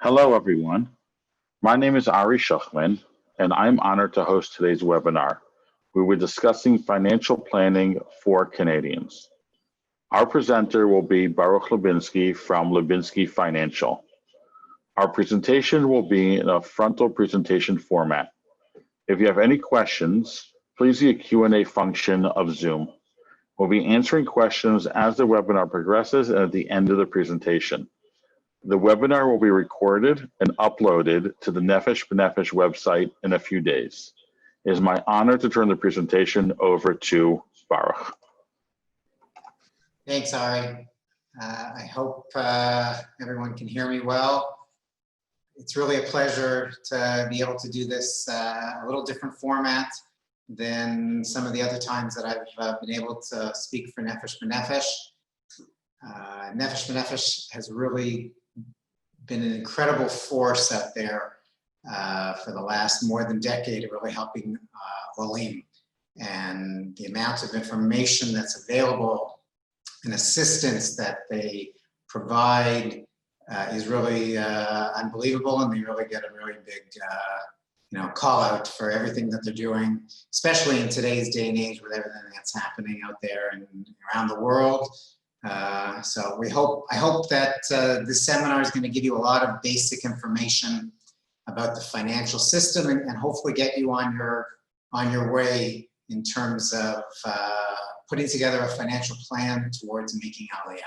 Hello, everyone. My name is Ari Shuchman, and I'm honored to host today's webinar, where we're discussing financial planning for Canadians. Our presenter will be Baruch Lubinsky from Lubinsky Financial. Our presentation will be in a frontal presentation format. If you have any questions, please use the Q&A function of Zoom. We'll be answering questions as the webinar progresses and at the end of the presentation. The webinar will be recorded and uploaded to the Nefesh B'Nefesh website in a few days. It is my honor to turn the presentation over to Baruch. Thanks, Ari. I hope everyone can hear me well. It's really a pleasure to be able to do this a little different format than some of the other times that I've been able to speak for Nefesh B'Nefesh. Nefesh B'Nefesh has really been an incredible force out there for the last more than decade, really helping Olim. And the amount of information that's available and assistance that they provide is really unbelievable, and they really get a really big call out for everything that they're doing, especially in today's day and age with everything that's happening out there and around the world. So I hope that this seminar is going to give you a lot of basic information about the financial system and hopefully get you on your way in terms of putting together a financial plan towards making Aliyah.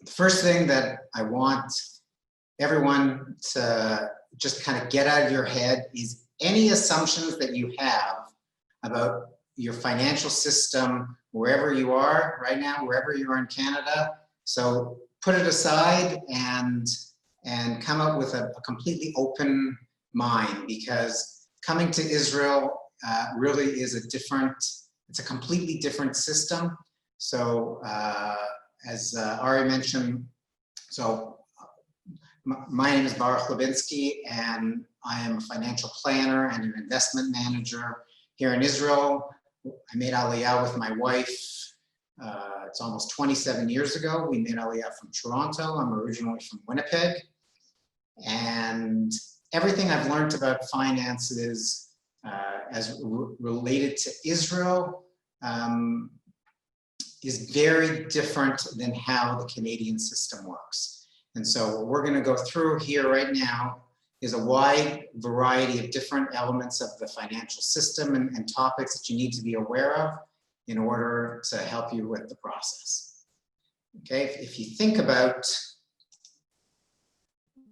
The first thing that I want everyone to just kind of get out of your head is any assumptions that you have about your financial system wherever you are right now, wherever you are in Canada. So put it aside and come up with a completely open mind, because coming to Israel really is it's a completely different system. So as Ari mentioned, so my name is Baruch Lubinsky, and I am a financial planner and an investment manager here in Israel. I made Aliyah with my wife. It's almost 27 years ago. We made Aliyah from Toronto. I'm originally from Winnipeg. And everything I've learned about finances as related to Israel is very different than how the Canadian system works. And so what we're going to go through here right now is a wide variety of different elements of the financial system and topics that you need to be aware of in order to help you with the process. Okay, if you think about,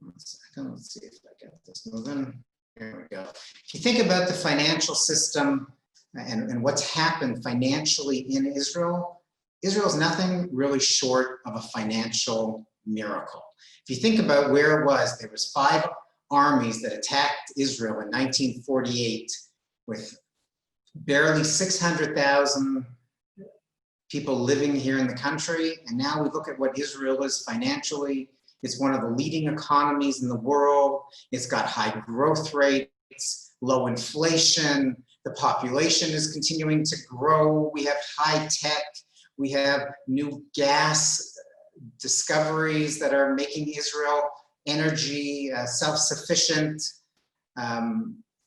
one second, let's see if I get this moving. There we go. If you think about the financial system and what's happened financially in Israel, Israel is nothing really short of a financial miracle. If you think about where it was, there was 5 armies that attacked Israel in 1948 with barely 600,000 people living here in the country. And now we look at what Israel is financially. It's one of the leading economies in the world. It's got high growth rates, low inflation. The population is continuing to grow. We have high tech. We have new gas discoveries that are making Israel energy self-sufficient.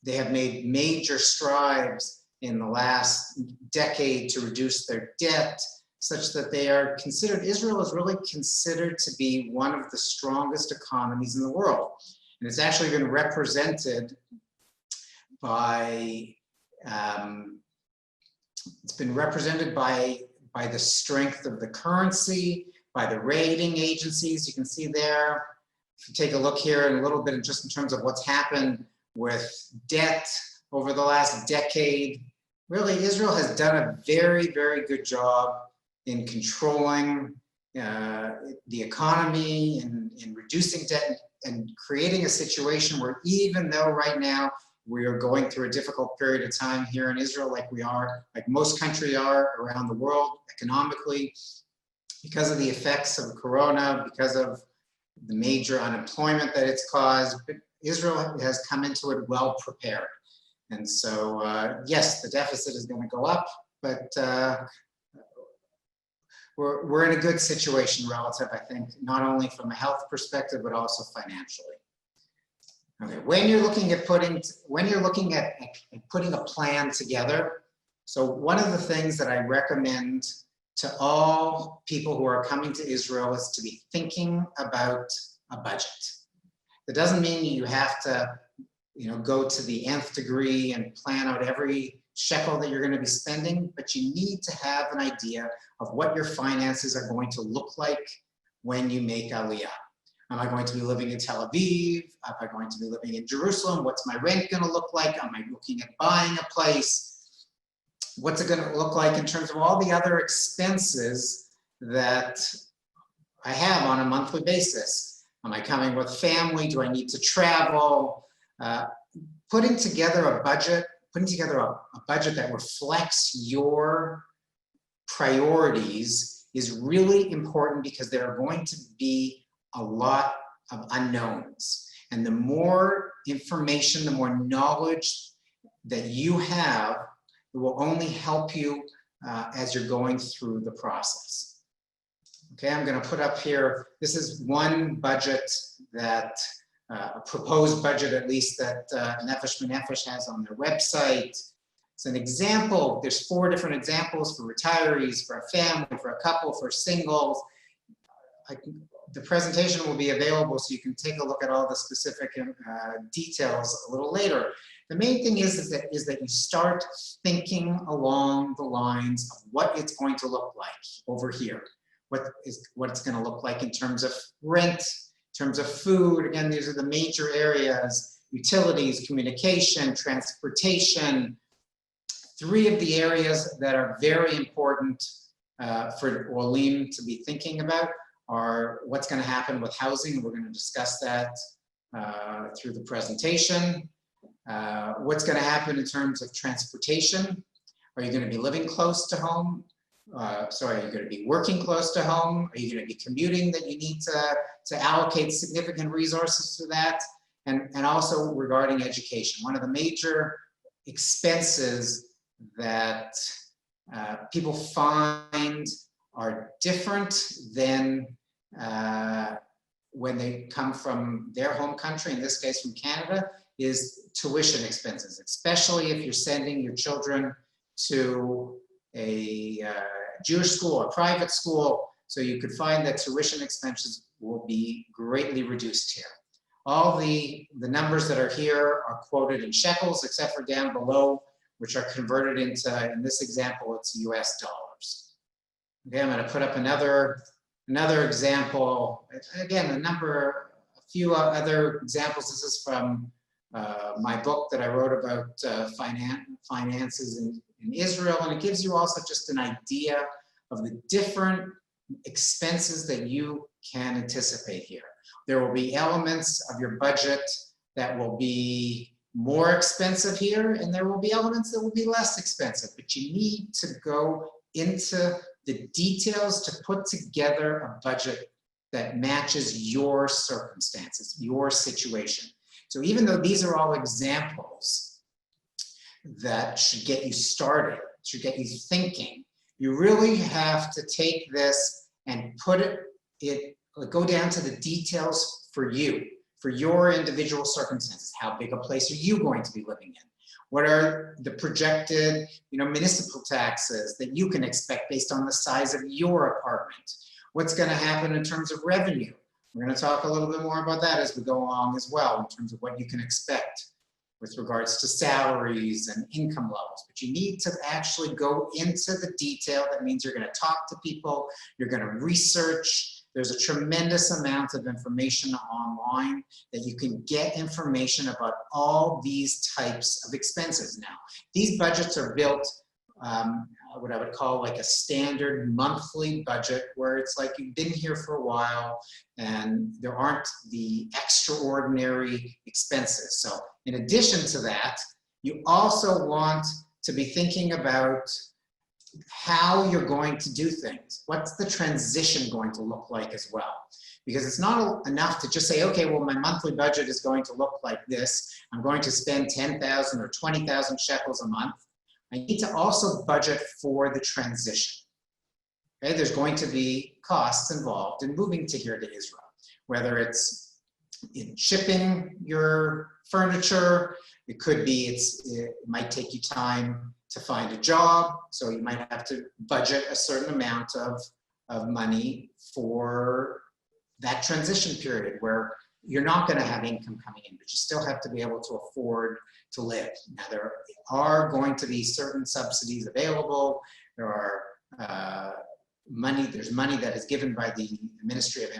They have made major strides in the last decade to reduce their debt, such that they are considered, Israel is really considered to be one of the strongest economies in the world. And it's actually been represented by, by the strength of the currency, by the rating agencies. You can see there, if you take a look here in a little bit, just in terms of what's happened with debt over the last decade, really Israel has done a very, very good job in controlling the economy and in reducing debt and creating a situation where, even though right now we are going through a difficult period of time here in Israel, like most countries are around the world economically, because of the effects of Corona, because of the major unemployment that it's caused, but Israel has come into it well prepared. And so, yes, the deficit is going to go up, but we're in a good situation relative, I think, not only from a health perspective, but also financially. Okay, when you're looking at putting a plan together, so one of the things that I recommend to all people who are coming to Israel is to be thinking about a budget. It doesn't mean you have to, go to the nth degree and plan out every shekel that you're going to be spending, but you need to have an idea of what your finances are going to look like when you make Aliyah. Am I going to be living in Tel Aviv? Am I going to be living in Jerusalem? What's my rent going to look like? Am I looking at buying a place? What's it going to look like in terms of all the other expenses that I have on a monthly basis? Am I coming with family? Do I need to travel? Putting together a budget that reflects your priorities is really important, because there are going to be a lot of unknowns. And the more information, the more knowledge that you have, it will only help you as you're going through the process. Okay, I'm going to put up here, this is one budget that, a proposed budget at least, that Nefesh B'Nefesh has on their website. It's an example. There's 4 different examples for retirees, for a family, for a couple, for singles. The presentation will be available so you can take a look at all the specific details a little later. The main thing is that you start thinking along the lines of what it's going to look like over here. What it's going to look like in terms of rent, in terms of food. Again, these are the major areas: utilities, communication, transportation. 3 of the areas that are very important for Olim to be thinking about are what's going to happen with housing. We're going to discuss that through the presentation. What's going to happen in terms of transportation? Are you going to be living close to home? Are you going to be working close to home? Are you going to be commuting that you need to allocate significant resources to that? And also regarding education, one of the major expenses that people find are different than when they come from their home country, in this case from Canada, is tuition expenses, especially if you're sending your children to a Jewish school or private school. So you could find that tuition expenses will be greatly reduced here. All the numbers that are here are quoted in shekels, except for down below, which are converted into, in this example, it's US dollars. Okay, I'm going to put up another example. Again, a few other examples. This is from my book that I wrote about finances in Israel, and it gives you also just an idea of the different expenses that you can anticipate here. There will be elements of your budget that will be more expensive here, and there will be elements that will be less expensive, but you need to go into the details to put together a budget that matches your circumstances, your situation. So even though these are all examples that should get you started, should get you thinking, you really have to take this and go down to the details for you, for your individual circumstances. How big a place are you going to be living in? What are the projected, municipal taxes that you can expect based on the size of your apartment? What's going to happen in terms of revenue? We're going to talk a little bit more about that as we go along as well, in terms of what you can expect with regards to salaries and income levels. But you need to actually go into the detail. That means you're going to talk to people, you're going to research. There's a tremendous amount of information online that you can get information about all these types of expenses now. These budgets are built what I would call like a standard monthly budget, where it's like you've been here for a while and there aren't the extraordinary expenses. So in addition to that, you also want to be thinking about how you're going to do things. What's the transition going to look like as well? Because it's not enough to just say, okay, well, my monthly budget is going to look like this. I'm going to spend 10,000 or 20,000 shekels a month. I need to also budget for the transition. Okay, there's going to be costs involved in moving to here to Israel, whether it's in shipping your furniture, it could be it might take you time to find a job, so you might have to budget a certain amount of money for that transition period where you're not going to have income coming in, but you still have to be able to afford to live. Now, there are going to be certain subsidies available. There are there's money that is given by the Ministry of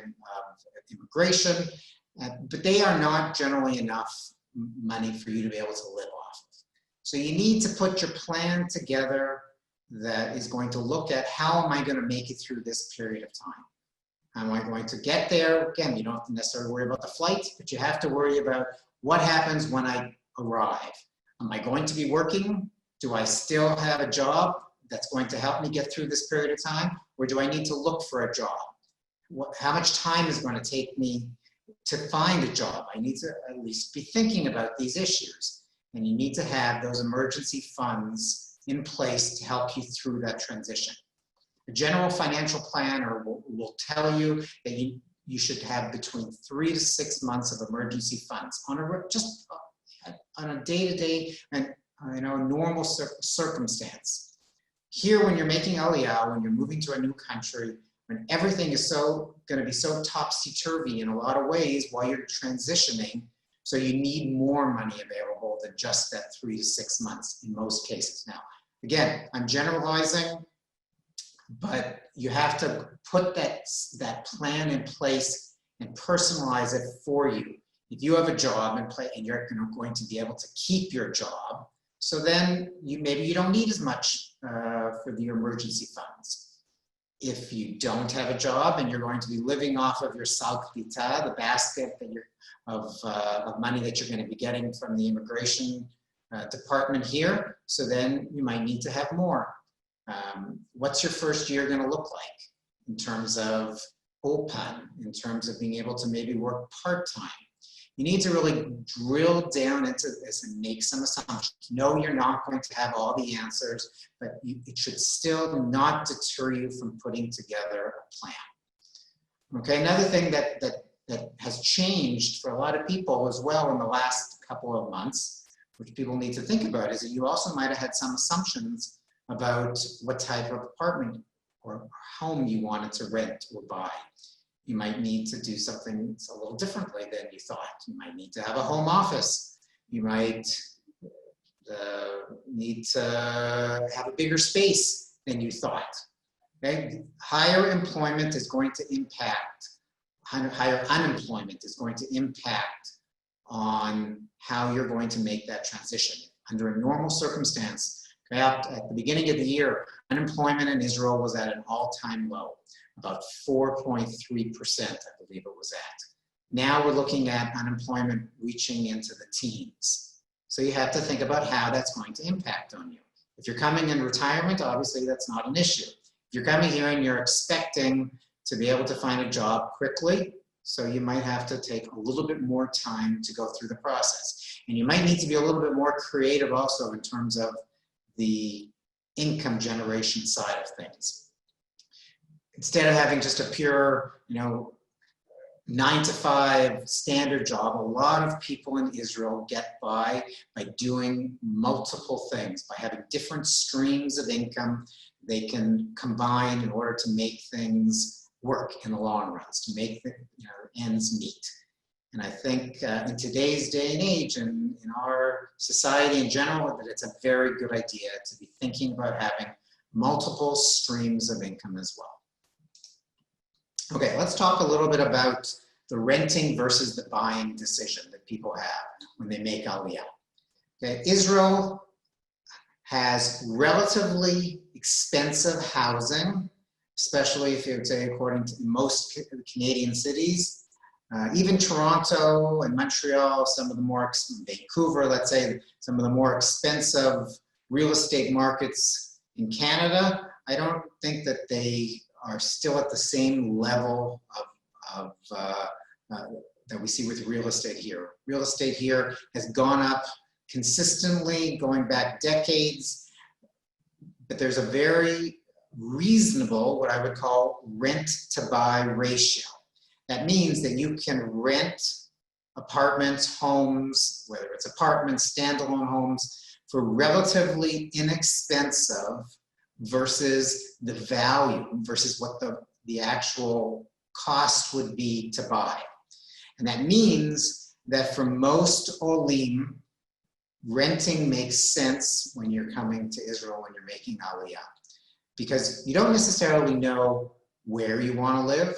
Immigration, but they are not generally enough money for you to be able to live off of. So you need to put your plan together that is going to look at how am I going to make it through this period of time? How am I going to get there? Again, you don't have to necessarily worry about the flight, but you have to worry about what happens when I arrive. Am I going to be working? Do I still have a job that's going to help me get through this period of time? Or do I need to look for a job? How much time is going to take me to find a job? I need to at least be thinking about these issues. And you need to have those emergency funds in place to help you through that transition. A general financial planner will tell you that you should have between 3 to 6 months of emergency funds on a day-to-day and normal circumstance. Here, when you're making Aliyah, when you're moving to a new country, when everything is going to be so topsy-turvy in a lot of ways while you're transitioning, so you need more money available than just that 3 to 6 months in most cases. Now, again, I'm generalizing, but you have to put that plan in place and personalize it for you. If you have a job and you're going to be able to keep your job, so then maybe you don't need as much for the emergency funds. If you don't have a job and you're going to be living off of your sal klita, the basket of money that you're going to be getting from the immigration department here, so then you might need to have more. What's your first year going to look like in terms of open, in terms of being able to maybe work part-time? You need to really drill down into this and make some assumptions. No, you're not going to have all the answers, but it should still not deter you from putting together a plan. Okay, another thing that has changed for a lot of people as well in the last couple of months, which people need to think about, is that you also might have had some assumptions about what type of apartment or home you wanted to rent or buy. You might need to do something a little differently than you thought. You might need to have a home office. You might need to have a bigger space than you thought. Okay? Higher unemployment is going to impact on how you're going to make that transition. Under a normal circumstance, okay, at the beginning of the year, unemployment in Israel was at an all-time low. About 4.3%, I believe it was at. Now we're looking at unemployment reaching into the teens. So you have to think about how that's going to impact on you. If you're coming in retirement, obviously that's not an issue. If you're coming here and you're expecting to be able to find a job quickly, so you might have to take a little bit more time to go through the process. And you might need to be a little bit more creative also in terms of the income generation side of things. Instead of having just a pure, 9-to-5 standard job, a lot of people in Israel get by doing multiple things, by having different streams of income they can combine in order to make things work in the long run, to make the ends meet. And I think in today's day and age and in our society in general, that it's a very good idea to be thinking about having multiple streams of income as well. Okay, let's talk a little bit about the renting versus the buying decision that people have when they make Aliyah. Okay, Israel has relatively expensive housing, especially if you would say according to most Canadian cities. Even Toronto and Montreal, some of the more, Vancouver, let's say, some of the more expensive real estate markets in Canada, I don't think that they are still at the same level that we see with real estate here. Real estate here has gone up consistently, going back decades, but there's a very reasonable, what I would call rent to buy ratio. That means that you can rent apartments, homes, whether it's apartments, standalone homes, for relatively inexpensive versus the value, versus what the actual cost would be to buy. And that means that for most Olim, renting makes sense when you're coming to Israel, when you're making Aliyah. Because you don't necessarily know where you want to live.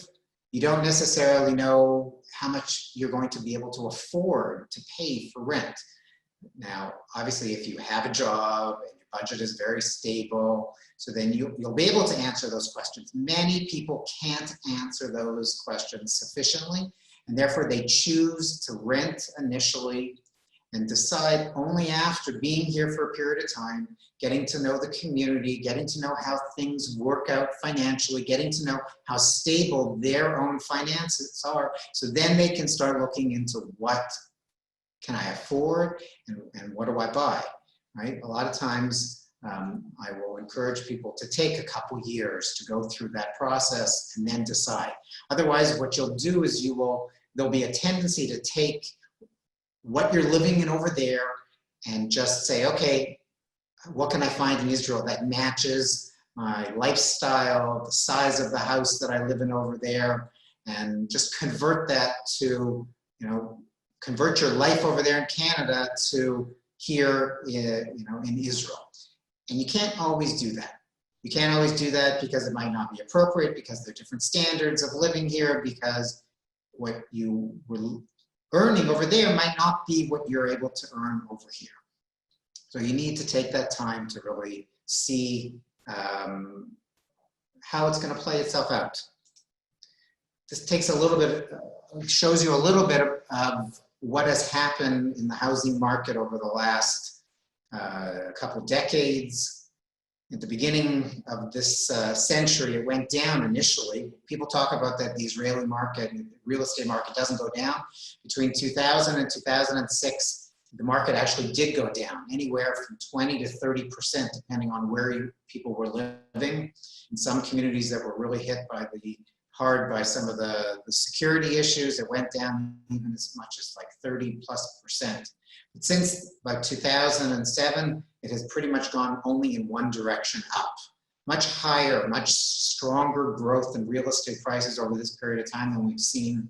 You don't necessarily know how much you're going to be able to afford to pay for rent. Now, obviously, if you have a job and your budget is very stable, so then you'll be able to answer those questions. Many people can't answer those questions sufficiently, and therefore they choose to rent initially and decide only after being here for a period of time, getting to know the community, getting to know how things work out financially, getting to know how stable their own finances are. So then they can start looking into what can I afford and what do I buy, right? A lot of times I will encourage people to take a couple years to go through that process and then decide. Otherwise, what you'll do is there'll be a tendency to take what you're living in over there and just say, okay, what can I find in Israel that matches my lifestyle, the size of the house that I live in over there, and just convert that to, convert your life over there in Canada to here, in Israel. And you can't always do that. You can't always do that because it might not be appropriate, because there are different standards of living here, because what you were earning over there might not be what you're able to earn over here. So you need to take that time to really see how it's going to play itself out. This takes a little bit, shows you a little bit of what has happened in the housing market over the last couple decades. At the beginning of this century, it went down initially. People talk about that the Israeli market, the real estate market doesn't go down. Between 2000 and 2006, the market actually did go down, anywhere from 20 to 30%, depending on where people were living. In some communities that were really hit hard by some of the security issues, it went down even as much as like 30+%. But since about 2007, it has pretty much gone only in one direction, up. Much higher, much stronger growth in real estate prices over this period of time than we've seen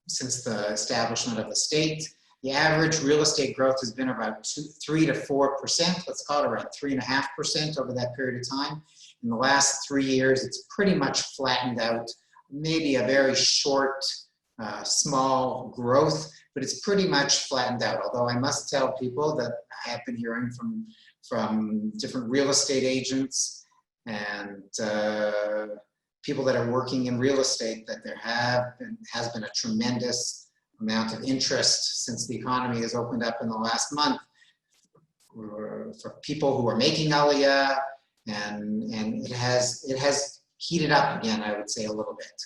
since the establishment of the state. The average real estate growth has been about 3 to 4%, let's call it around 3.5% over that period of time. In the last 3 years, it's pretty much flattened out, maybe a very short, small growth, but it's pretty much flattened out. Although I must tell people that I have been hearing from different real estate agents and people that are working in real estate that there has been a tremendous amount of interest since the economy has opened up in the last month for people who are making Aliyah, and it has heated up again, I would say, a little bit.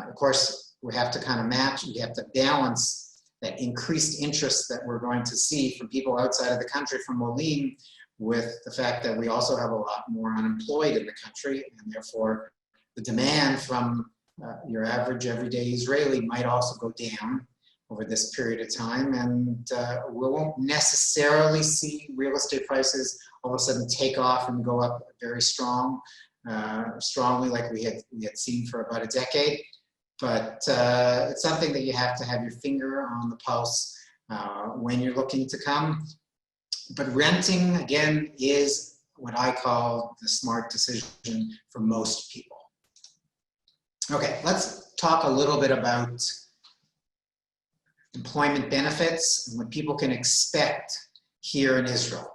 Of course, we have to kind of match, we have to balance that increased interest that we're going to see from people outside of the country, from Olim, with the fact that we also have a lot more unemployed in the country, and therefore the demand from your average everyday Israeli might also go down over this period of time, and we won't necessarily see real estate prices all of a sudden take off and go up very strongly like we had seen for about a decade. But it's something that you have to have your finger on the pulse when you're looking to come. But renting, again, is what I call the smart decision for most people. Okay, let's talk a little bit about employment benefits and what people can expect here in Israel.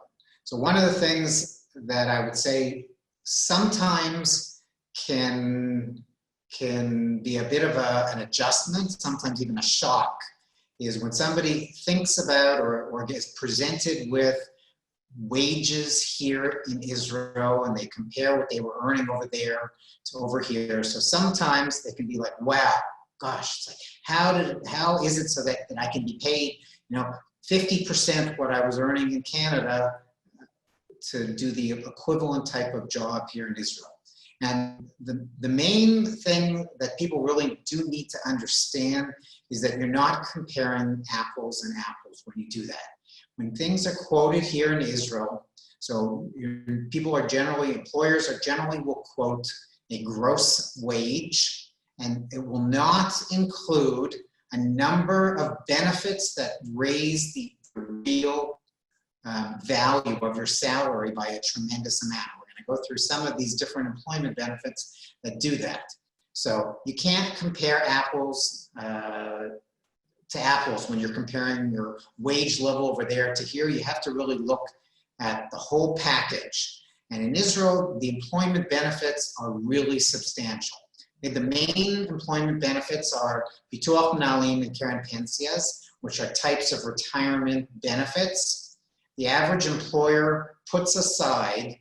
So one of the things that I would say sometimes can be a bit of an adjustment, sometimes even a shock, is when somebody thinks about or gets presented with wages here in Israel and they compare what they were earning over there to over here. So sometimes they can be like, wow, gosh, it's like, how is it so that I can be paid, 50% what I was earning in Canada do the equivalent type of job here in Israel. And the main thing that people really do need to understand is that you're not comparing apples and apples when you do that. When things are quoted here in Israel, so employers are generally will quote a gross wage, and it will not include a number of benefits that raise the real value of your salary by a tremendous amount. We're going to go through some of these different employment benefits that do that. So you can't compare apples to apples when you're comparing your wage level over there to here. You have to really look at the whole package. And in Israel, the employment benefits are really substantial. The main employment benefits are Bituach Manalim and Keren Pensias, which are types of retirement benefits. The average employer puts aside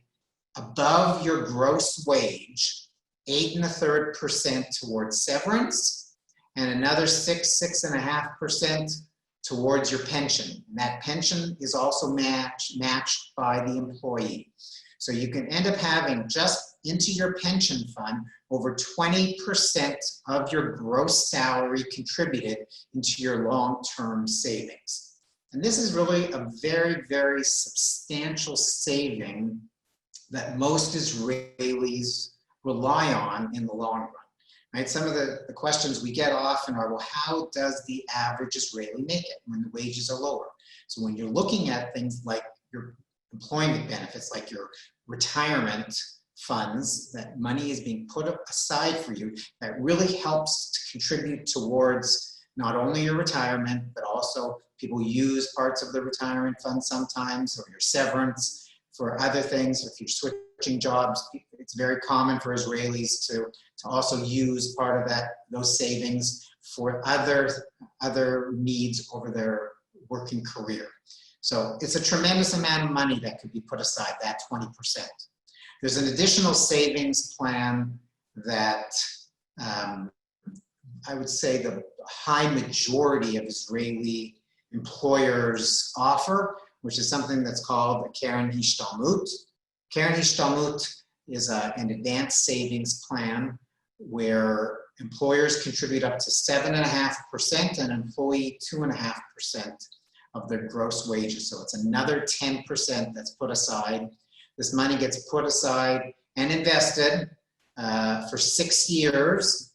above your gross wage 8.33% towards severance and another 6.5% towards your pension. And that pension is also matched by the employee. So you can end up having just into your pension fund over 20% of your gross salary contributed into your long-term savings. And this is really a very, very substantial saving that most Israelis rely on in the long run. Right? Some of the questions we get often are, well, how does the average Israeli make it when the wages are lower? So when you're looking at things like your employment benefits, like your retirement funds, that money is being put aside for you, that really helps to contribute towards not only your retirement, but also people use parts of the retirement fund sometimes, or your severance for other things. If you're switching jobs, it's very common for Israelis to also use part of those savings for other needs over their working career. So it's a tremendous amount of money that could be put aside, that 20%. There's an additional savings plan that I would say the high majority of Israeli employers offer, which is something that's called the Keren Hishtalmut. Keren Hishtalmut is an advanced savings plan where employers contribute up to 7.5% and employee 2.5% of their gross wages. So it's another 10% that's put aside. This money gets put aside and invested for 6 years.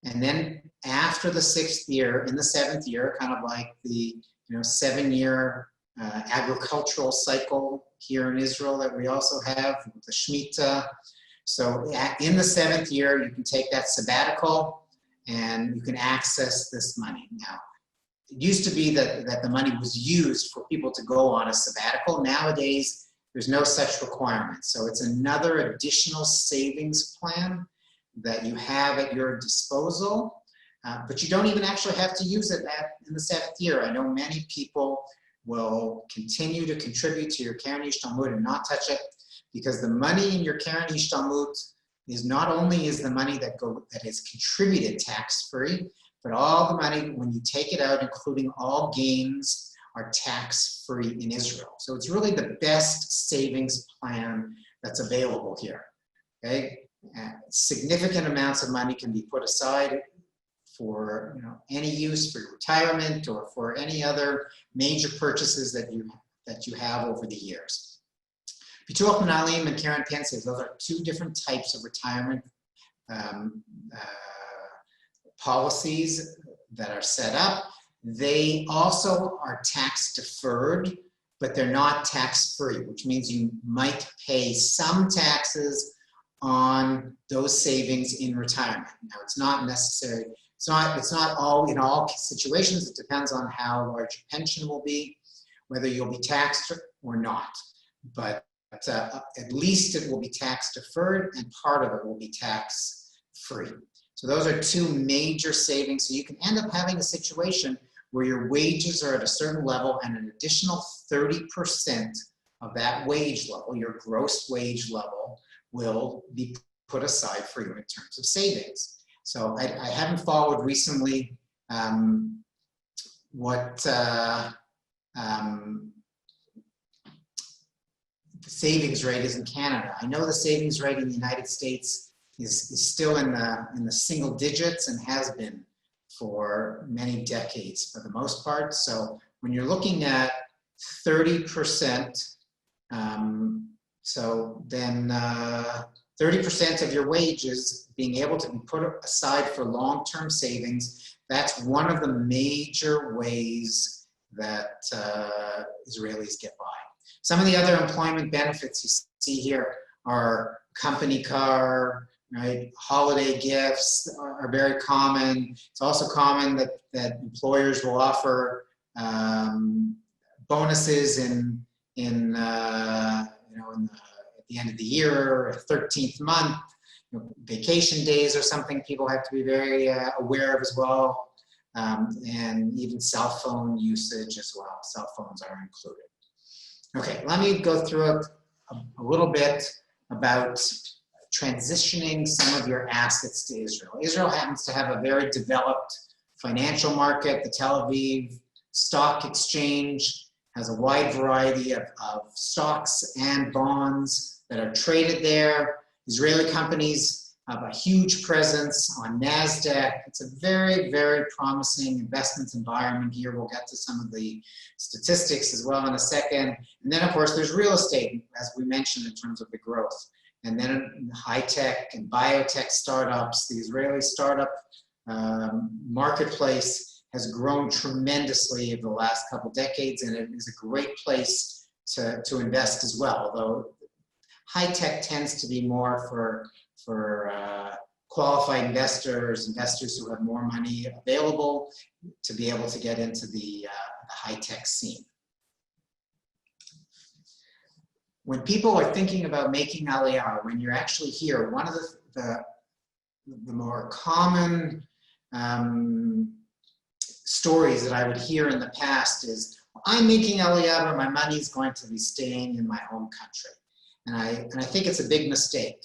And then after the 6th year, in the 7th year, kind of like the 7-year agricultural cycle here in Israel that we also have with the Shemitah. So in the 7th year, you can take that sabbatical and you can access this money. Now, it used to be that the money was used for people to go on a sabbatical. Nowadays, there's no such requirement. So it's another additional savings plan that you have at your disposal, but you don't even actually have to use it in the 7th year. I know many people will continue to contribute to your Keren Hishtalmut and not touch it, because the money in your Keren Hishtalmut is not only is the money that is contributed tax-free, but all the money, when you take it out, including all gains, are tax-free in Israel. So it's really the best savings plan that's available here, okay? Significant amounts of money can be put aside for any use for your retirement or for any other major purchases that you have over the years. Bituach Manalim and Keren Pensias, those are two different types of retirement policies that are set up. They also are tax deferred, but they're not tax free, which means you might pay some taxes on those savings in retirement. Now, it's not necessary. It's not all in all situations. It depends on how large your pension will be, whether you'll be taxed or not. But at least it will be tax deferred, and part of it will be tax free. So those are two major savings. So you can end up having a situation where your wages are at a certain level and an additional 30% of that wage level, your gross wage level, will be put aside for you in terms of savings. So I haven't followed recently what savings rate is in Canada. I know the savings rate in the United States is still in the single digits and has been for many decades for the most part. So when you're looking at 30%, so then 30% of your wages being able to be put aside for long-term savings, that's one of the major ways that Israelis get by. Some of the other employment benefits you see here are company car, right? Holiday gifts are very common. It's also common that employers will offer bonuses at the end of the year, or 13th month. Vacation days are something people have to be very aware of as well, and even cell phone usage as well. Cell phones are included. Okay, let me go through a little bit about transitioning some of your assets to Israel. Israel happens to have a very developed financial market. The Tel Aviv Stock Exchange has a wide variety of stocks and bonds that are traded there. Israeli companies have a huge presence on NASDAQ. It's a very, very promising investment environment here. We'll get to some of the statistics as well in a second. And then, of course, there's real estate, as we mentioned, in terms of the growth. And then high-tech and biotech startups. The Israeli startup marketplace has grown tremendously over the last couple decades, and it is a great place to invest as well. Although high-tech tends to be more for qualified investors who have more money available to be able to get into the high-tech scene. When people are thinking about making Aliyah, when you're actually here, one of the more common stories that I would hear in the past is, I'm making Aliyah, but my money is going to be staying in my home country. And I think it's a big mistake.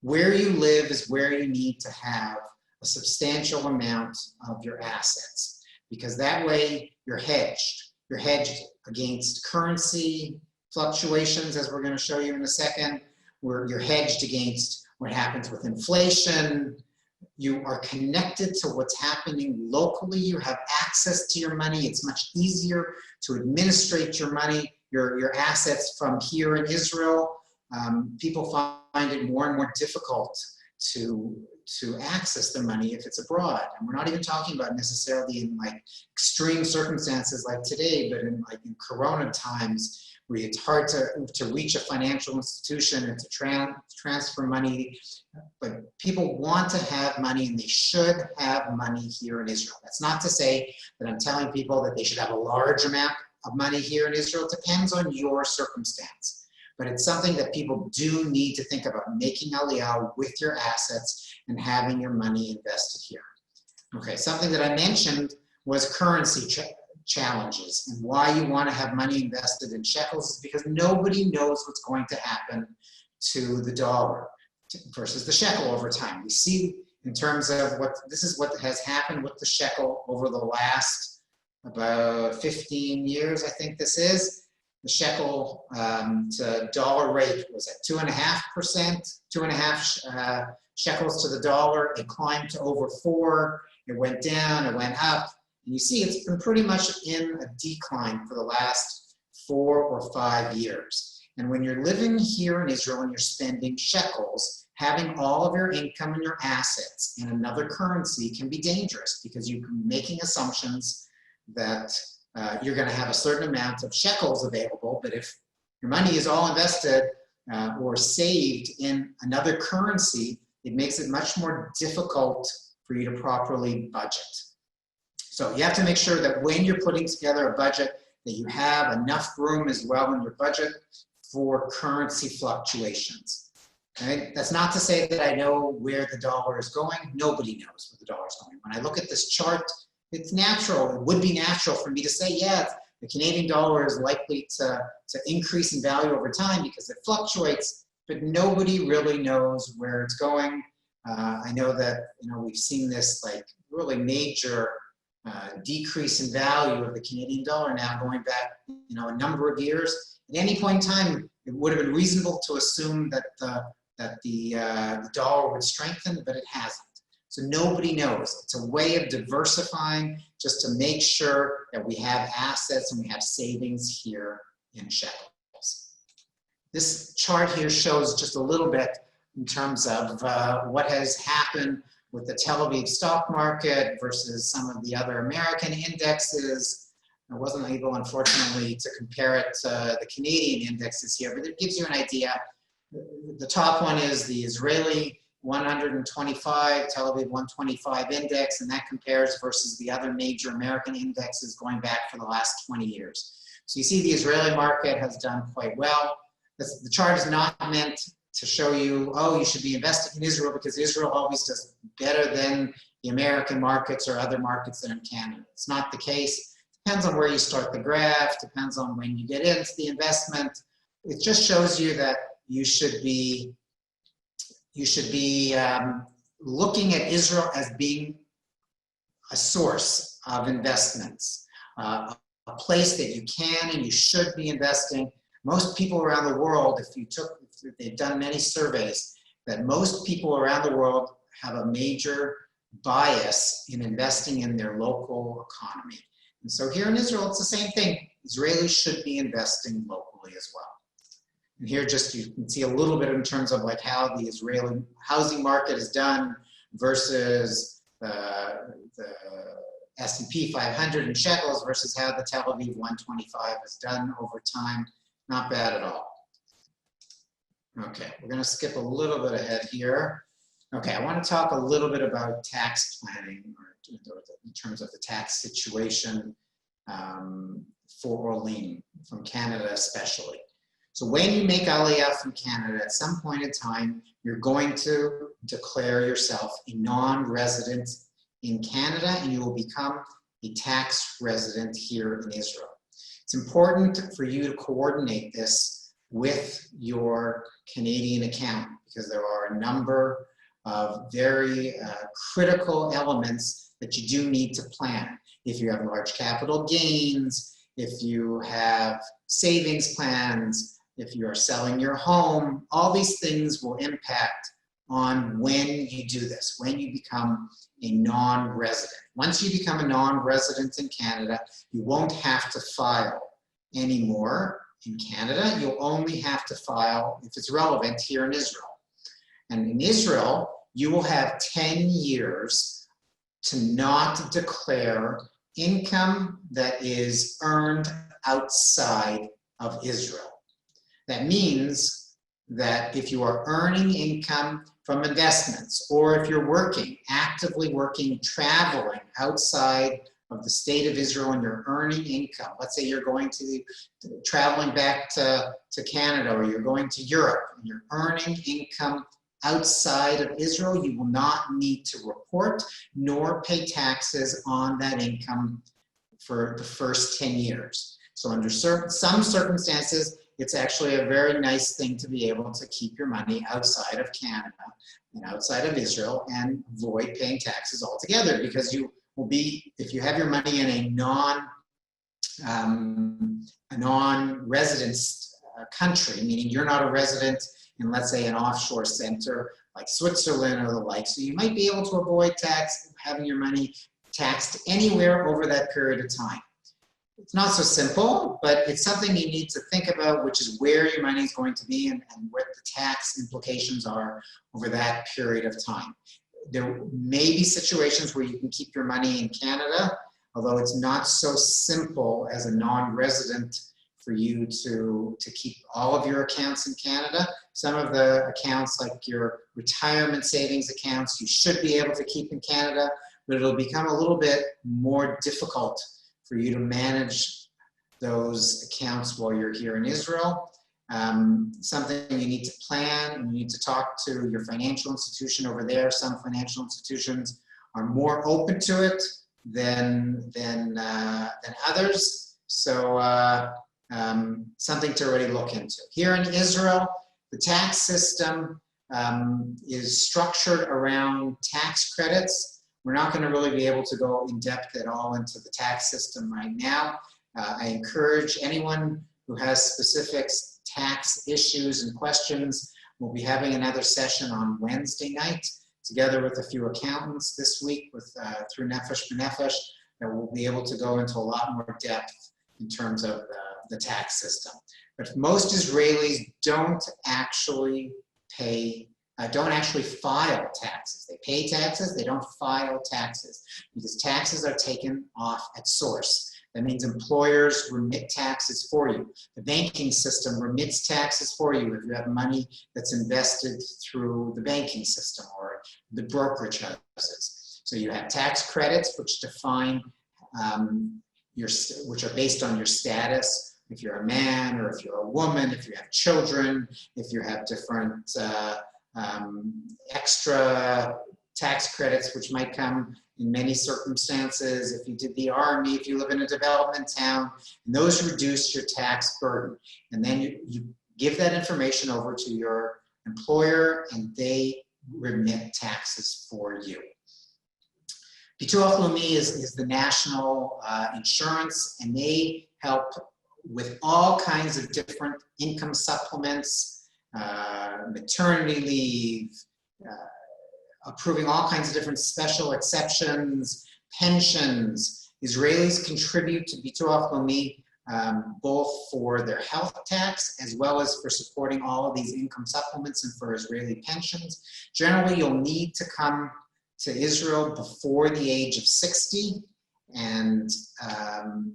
Where you live is where you need to have a substantial amount of your assets, because that way you're hedged. You're hedged against currency fluctuations, as we're going to show you in a second, where you're hedged against what happens with inflation. You are connected to what's happening locally. You have access to your money. It's much easier to administrate your money, your assets from here in Israel. People find it more and more difficult to access their money if it's abroad. And we're not even talking about necessarily in like extreme circumstances like today, but in Corona times, where it's hard to reach a financial institution and to transfer money. But people want to have money, and they should have money here in Israel. That's not to say that I'm telling people that they should have a large amount of money here in Israel. It depends on your circumstance. But it's something that people do need to think about, making Aliyah with your assets and having your money invested here. Okay, something that I mentioned was currency challenges, and why you want to have money invested in shekels is because nobody knows what's going to happen to the dollar versus the shekel over time. We see in terms of this is what has happened with the shekel over the last about 15 years, I think this is. The shekel to dollar rate was at 2.5%, 2.5 shekels to the dollar. It climbed to over 4. It went down, it went up. And you see it's been pretty much in a decline for the last 4 or 5 years. And when you're living here in Israel and you're spending shekels, having all of your income and your assets in another currency can be dangerous, because you're making assumptions that you're going to have a certain amount of shekels available, but if your money is all invested or saved in another currency, it makes it much more difficult for you to properly budget. So you have to make sure that when you're putting together a budget, that you have enough room as well in your budget for currency fluctuations. Okay? That's not to say that I know where the dollar is going. Nobody knows where the dollar is going. When I look at this chart, it's natural. It would be natural for me to say, yeah, the Canadian dollar is likely to increase in value over time because it fluctuates, but nobody really knows where it's going. I know that we've seen this like really major decrease in value of the Canadian dollar now going back a number of years. At any point in time, it would have been reasonable to assume that the dollar would strengthen, but it hasn't. So nobody knows. It's a way of diversifying just to make sure that we have assets and we have savings here in shekels. This chart here shows just a little bit in terms of what has happened with the Tel Aviv stock market versus some of the other American indexes. I wasn't able, unfortunately, to compare it to the Canadian indexes here, but it gives you an idea. The top one is the Israeli 125, Tel Aviv 125 index, and that compares versus the other major American indexes going back for the last 20 years. So you see the Israeli market has done quite well. The chart is not meant to show you, oh, you should be investing in Israel because Israel always does better than the American markets or other markets that are in Canada. It's not the case. Depends on where you start the graph, depends on when you get into the investment. It just shows you that you should be looking at Israel as being a source of investments, a place that you can and you should be investing. Most people around the world, if they've done many surveys, that most people around the world have a major bias in investing in their local economy. And so here in Israel, it's the same thing. Israelis should be investing locally as well. And here just you can see a little bit in terms of like how the Israeli housing market is done versus the S&P 500 in shekels versus how the Tel Aviv 125 is done over time. Not bad at all. Okay, we're going to skip a little bit ahead here. Okay, I want to talk a little bit about tax planning in terms of the tax situation for Orlean, from Canada especially. So when you make Aliyah from Canada, at some point in time, you're going to declare yourself a non-resident in Canada, and you will become a tax resident here in Israel. It's important for you to coordinate this with your Canadian account because there are a number of very critical elements that you do need to plan. If you have large capital gains, if you have savings plans, if you are selling your home, all these things will impact on when you do this, when you become a non-resident. Once you become a non-resident in Canada, you won't have to file anymore in Canada. You'll only have to file if it's relevant here in Israel. And in Israel, you will have 10 years to not declare income that is earned outside of Israel. That means that if you are earning income from investments, or if you're working, actively working, traveling outside of the state of Israel and you're earning income, let's say you're going to, traveling back to Canada, or you're going to Europe and you're earning income outside of Israel, you will not need to report nor pay taxes on that income for the first 10 years. So under some circumstances, it's actually a very nice thing to be able to keep your money outside of Canada and outside of Israel and avoid paying taxes altogether, because you will be, if you have your money in a non-resident country, meaning you're not a resident in, let's say, an offshore center like Switzerland or the like, so you might be able to avoid having your money taxed anywhere over that period of time. It's not so simple, but it's something you need to think about, which is where your money is going to be and what the tax implications are over that period of time. There may be situations where you can keep your money in Canada, although it's not so simple as a non-resident for you to keep all of your accounts in Canada. Some of the accounts, like your retirement savings accounts, you should be able to keep in Canada, but it'll become a little bit more difficult for you to manage those accounts while you're here in Israel. Something you need to plan, you need to talk to your financial institution over there. Some financial institutions are more open to it than others. So something to really look into. Here in Israel, the tax system is structured around tax credits. We're not going to really be able to go in depth at all into the tax system right now. I encourage anyone who has specific tax issues and questions. We'll be having another session on Wednesday night, together with a few accountants this week through Nefesh B'Nefesh, that we'll be able to go into a lot more depth in terms of the tax system. But most Israelis don't actually file taxes. They pay taxes, they don't file taxes, because taxes are taken off at source. That means employers remit taxes for you. The banking system remits taxes for you if you have money that's invested through the banking system or the brokerage houses. So you have tax credits, which define which are based on your status. If you're a man or if you're a woman, if you have children, if you have different extra tax credits, which might come in many circumstances, if you did the army, if you live in a development town, and those reduce your tax burden. And then you give that information over to your employer and they remit taxes for you. Bituach Leumi is the national insurance, and they help with all kinds of different income supplements, maternity leave, approving all kinds of different special exceptions, pensions. Israelis contribute to Bituach Leumi both for their health tax as well as for supporting all of these income supplements and for Israeli pensions. Generally, you'll need to come to Israel before the age of 60 and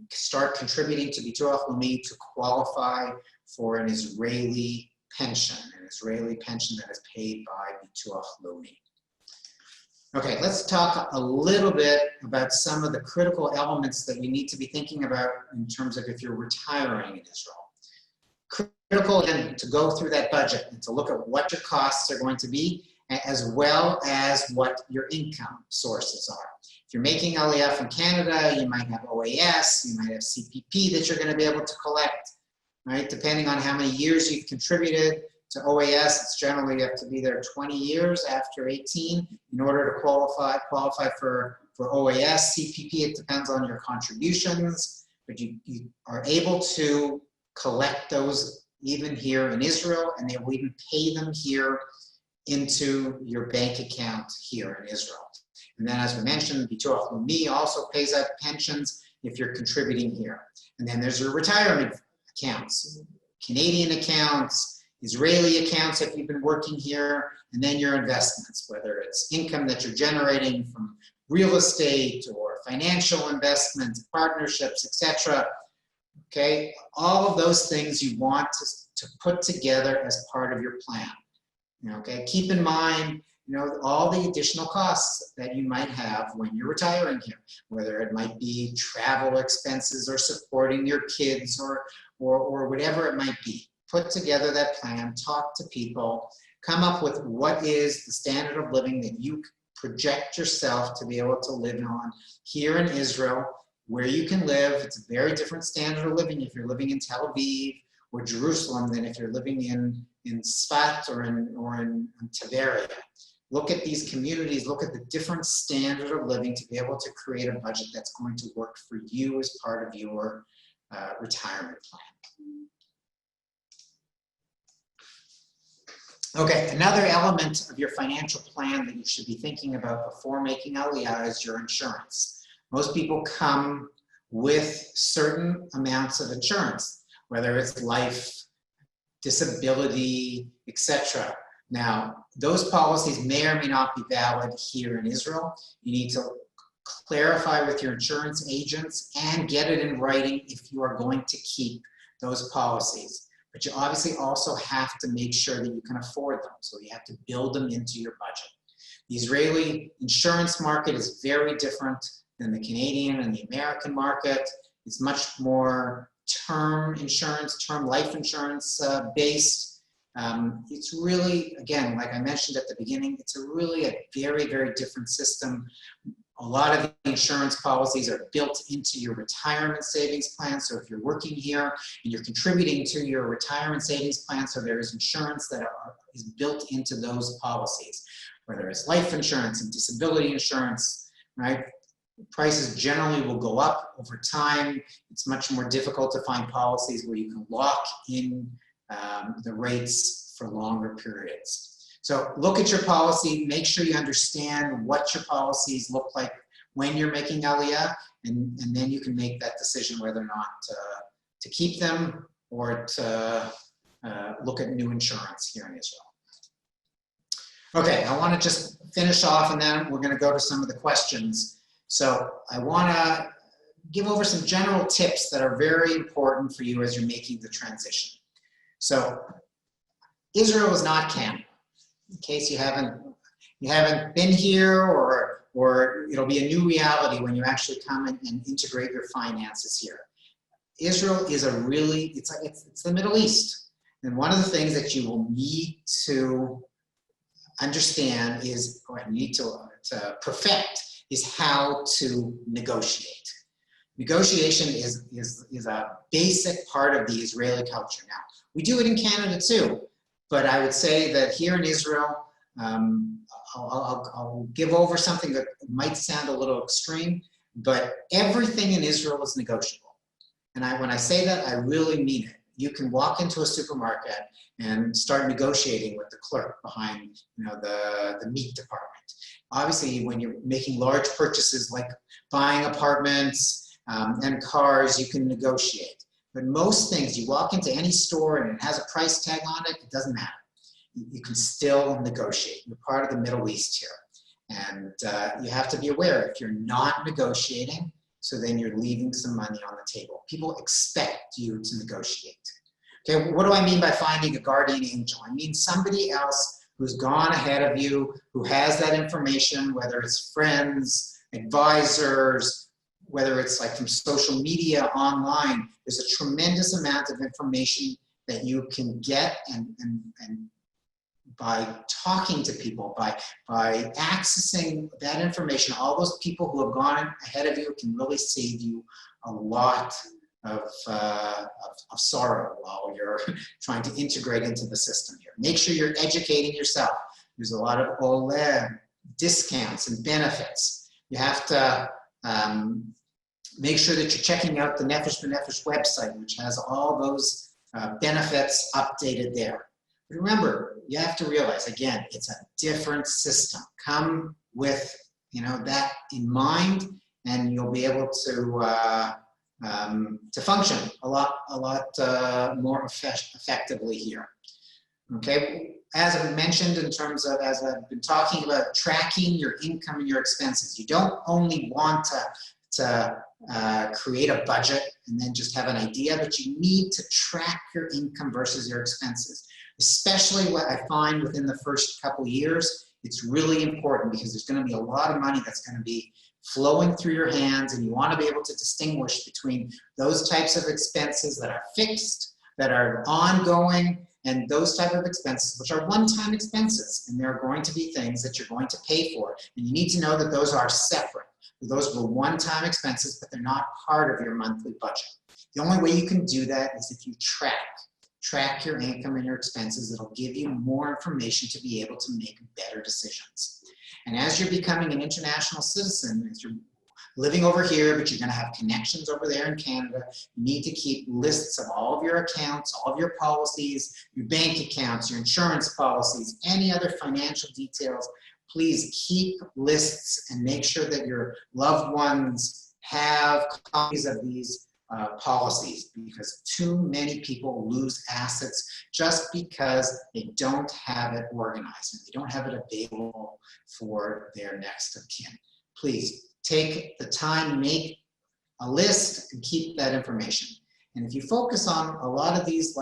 start contributing to Bituach Leumi to qualify for an Israeli pension that is paid by Bituach Leumi. Okay, let's talk a little bit about some of the critical elements that we need to be thinking about in terms of if you're retiring in Israel. Critical, again, to go through that budget and to look at what your costs are going to be, as well as what your income sources are. If you're making Aliyah from Canada, you might have OAS, you might have CPP that you're going to be able to collect, right? Depending on how many years you've contributed to OAS, it's generally you have to be there 20 years after 18 in order to qualify for OAS. CPP, it depends on your contributions, but you are able to collect those even here in Israel, and they will even pay them here into your bank account here in Israel. And then, as we mentioned, Bituach Leumi also pays out pensions if you're contributing here. And then there's your retirement accounts, Canadian accounts, Israeli accounts if you've been working here, and then your investments, whether it's income that you're generating from real estate or financial investments, partnerships, etc. Okay, all of those things you want to put together as part of your plan. Okay, keep in mind, all the additional costs that you might have when you're retiring here, whether it might be travel expenses or supporting your kids or whatever it might be. Put together that plan, talk to people, come up with what is the standard of living that you project yourself to be able to live on here in Israel, where you can live. It's a very different standard of living if you're living in Tel Aviv or Jerusalem than if you're living in Sfat or in Tiberia. Look at these communities, look at the different standard of living to be able to create a budget that's going to work for you as part of your retirement plan. Okay, another element of your financial plan that you should be thinking about before making Aliyah is your insurance. Most people come with certain amounts of insurance, whether it's life, disability, etc. Now, those policies may or may not be valid here in Israel. You need to clarify with your insurance agents and get it in writing if you are going to keep those policies. But you obviously also have to make sure that you can afford them. So you have to build them into your budget. The Israeli insurance market is very different than the Canadian and the American market. It's much more term insurance, term life insurance based. It's really, again, like I mentioned at the beginning, it's really a very, very different system. A lot of the insurance policies are built into your retirement savings plan. So if you're working here and you're contributing to your retirement savings plan, so there is insurance that is built into those policies, whether it's life insurance and disability insurance, right? Prices generally will go up over time. It's much more difficult to find policies where you can lock in the rates for longer periods. So look at your policy, make sure you understand what your policies look like when you're making Aliyah, and then you can make that decision whether or not to keep them or to look at new insurance here in Israel. Okay, I want to just finish off and then we're going to go to some of the questions. So I want to give over some general tips that are very important for you as you're making the transition. So Israel is not Canada. In case you haven't been here, or it'll be a new reality when you actually come and integrate your finances here. Israel is a really, it's the Middle East. And one of the things that you will need to understand is, or need to perfect, is how to negotiate. Negotiation is a basic part of the Israeli culture. Now, we do it in Canada too, but I would say that here in Israel, I'll give over something that might sound a little extreme, but everything in Israel is negotiable. And when I say that, I really mean it. You can walk into a supermarket and start negotiating with the clerk behind, the meat department. Obviously, when you're making large purchases like buying apartments and cars, you can negotiate. But most things, you walk into any store and it has a price tag on it, it doesn't matter. You can still negotiate. You're part of the Middle East here. And you have to be aware if you're not negotiating, so then you're leaving some money on the table. People expect you to negotiate. Okay, what do I mean by finding a guardian angel? I mean somebody else who's gone ahead of you, who has that information, whether it's friends, advisors, whether it's like from social media, online. There's a tremendous amount of information that you can get, and by talking to people, by accessing that information, all those people who have gone ahead of you can really save you a lot of sorrow while you're trying to integrate into the system here. Make sure you're educating yourself. There's a lot of OLED discounts and benefits. You have to make sure that you're checking out the Nefesh B'Nefesh website, which has all those benefits updated there. But remember, you have to realize, again, it's a different system. Come with that in mind, and you'll be able to function a lot more effectively here. Okay, as I mentioned, in terms of, as I've been talking about, tracking your income and your expenses. You don't only want to create a budget and then just have an idea, but you need to track your income versus your expenses. Especially what I find within the first couple years, it's really important because there's going to be a lot of money that's going to be flowing through your hands, and you want to be able to distinguish between those types of expenses that are fixed, that are ongoing, and those type of expenses which are one-time expenses, and there are going to be things that you're going to pay for, and you need to know that those are separate. Those were one-time expenses, but they're not part of your monthly budget. The only way you can do that is if you track your income and your expenses. It'll give you more information to be able to make better decisions. And as you're becoming an international citizen, as you're living over here, but you're going to have connections over there in Canada, you need to keep lists of all of your accounts, all of your policies, your bank accounts, your insurance policies, any other financial details. Please keep lists and make sure that your loved ones have copies of these policies, because too many people lose assets just because they don't have it organized and they don't have it available for their next of kin. Please take the time, make a list, and keep that information. And if you focus on a lot of these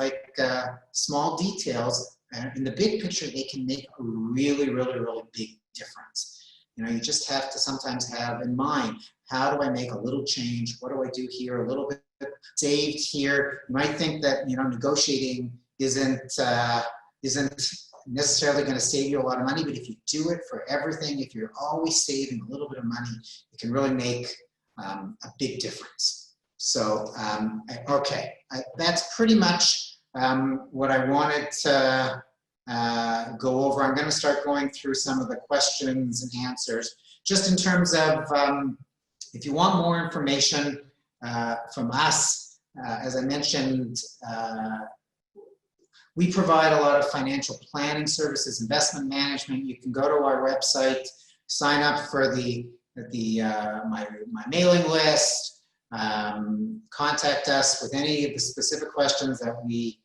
small details, in the big picture, they can make a really, really, really big difference. You just have to sometimes have in mind, how do I make a little change? What do I do here? A little bit saved here. You might think that negotiating isn't necessarily going to save you a lot of money, but if you do it for everything, if you're always saving a little bit of money, it can really make a big difference. So, okay, that's pretty much what I wanted to go over. I'm going to start going through some of the questions and answers, just in terms of if you want more information from us. As I mentioned, We provide a lot of financial planning services, investment management. You can go to our website, sign up for my mailing list, contact us with any of the specific questions that we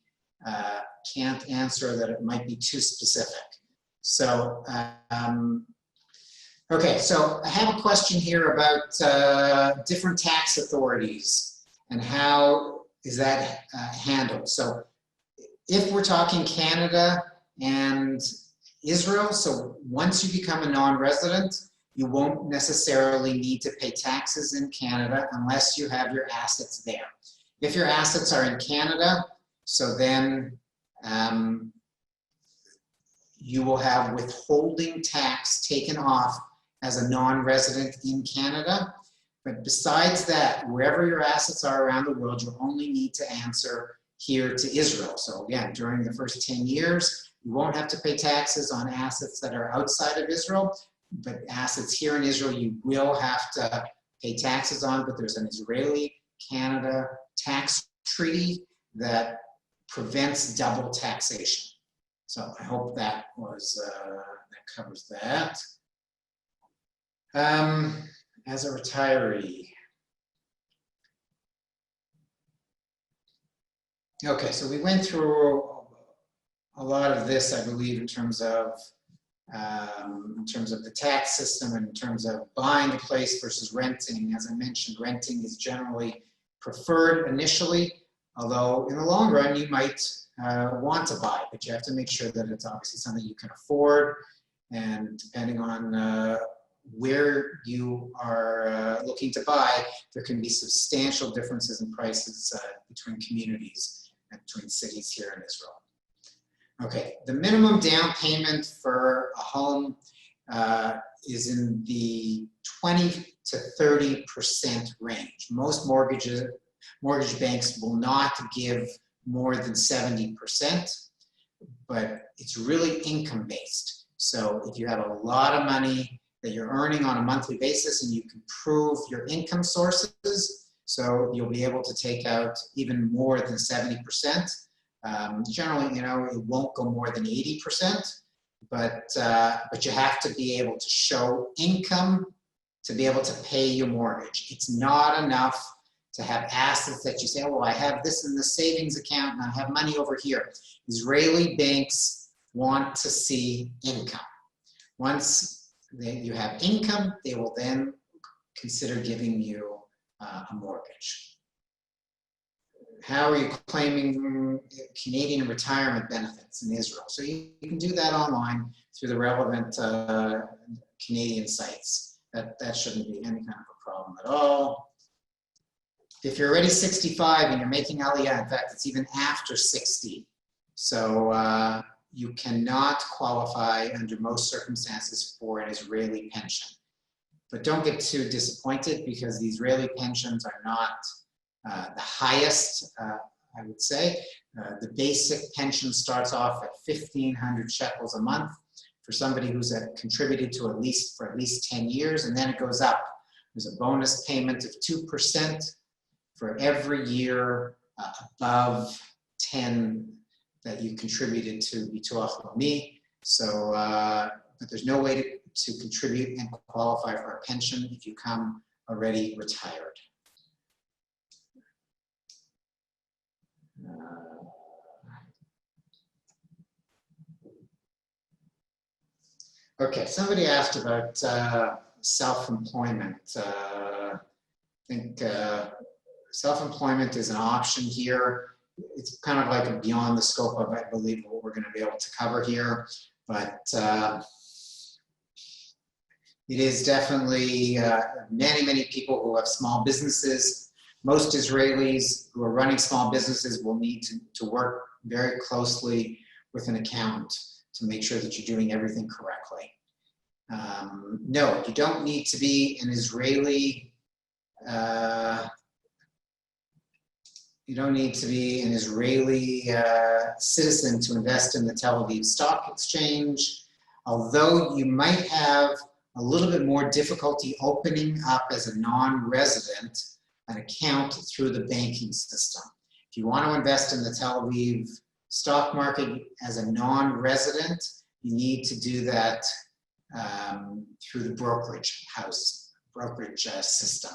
can't answer, that it might be too specific. So, okay, so I have a question here about different tax authorities and how is that handled. So if we're talking Canada and Israel, so once you become a non-resident, you won't necessarily need to pay taxes in Canada unless you have your assets there. If your assets are in Canada, so then you will have withholding tax taken off as a non-resident in Canada. But besides that, wherever your assets are around the world, you only need to answer here to Israel. So again, during the first 10 years, you won't have to pay taxes on assets that are outside of Israel, but assets here in Israel, you will have to pay taxes on, but there's an Israeli-Canada tax treaty that prevents double taxation. So I hope that was, that covers that. As a retiree. Okay, so we went through a lot of this, I believe, in terms of the tax system and in terms of buying a place versus renting. As I mentioned, renting is generally preferred initially, although in the long run you might want to buy, but you have to make sure that it's obviously something you can afford, and depending on where you are looking to buy, there can be substantial differences in prices between communities and between cities here in Israel. Okay, the minimum down payment for a home is in the 20 to 30% range. Most mortgage banks will not give more than 70%, but it's really income based. So if you have a lot of money that you're earning on a monthly basis and you can prove your income sources, so you'll be able to take out even more than 70%. Generally, you know, it won't go more than 80%, but you have to be able to show income to be able to pay your mortgage. It's not enough to have assets that you say, oh, well, I have this in the savings account and I have money over here. Israeli banks want to see income. Once you have income, they will then consider giving you a mortgage. How are you claiming Canadian retirement benefits in Israel? So you can do that online through the relevant Canadian sites. That shouldn't be any kind of a problem at all. If you're already 65 and you're making Aliyah, in fact, it's even after 60. So you cannot qualify under most circumstances for an Israeli pension. But don't get too disappointed, because the Israeli pensions are not the highest, I would say. The basic pension starts off at 1,500 shekels a month for somebody who's contributed to at least 10 years, and then it goes up. There's a bonus payment of 2% for every year above 10 that you contributed to Bituach Leumi. So, but there's no way to contribute and qualify for a pension if you come already retired. Okay, somebody asked about self-employment. I think self-employment is an option here. It's kind of like beyond the scope of, I believe, what we're going to be able to cover here, but it is definitely many people who have small businesses. Most Israelis who are running small businesses will need to work very closely with an accountant to make sure that you're doing everything correctly. No, you don't need to be an Israeli citizen to invest in the Tel Aviv Stock Exchange, although you might have a little bit more difficulty opening up as a non-resident an account through the banking system. If you want to invest in the Tel Aviv stock market as a non-resident, you need to do that through the brokerage system.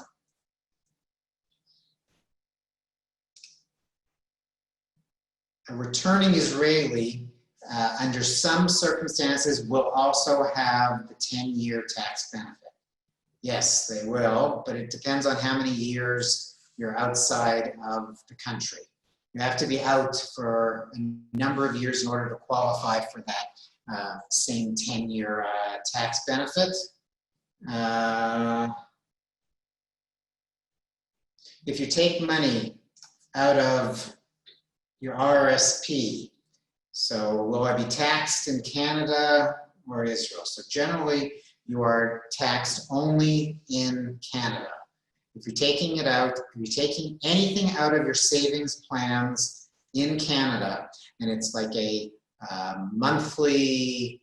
A returning Israeli, under some circumstances, will also have the 10-year tax benefit. Yes, they will, but it depends on how many years you're outside of the country. You have to be out for a number of years in order to qualify for that same 10-year tax benefit. If you take money out of your RRSP, so will I be taxed in Canada or Israel? So generally, you are taxed only in Canada. If you're taking it out, if you're taking anything out of your savings plans in Canada, and it's like a monthly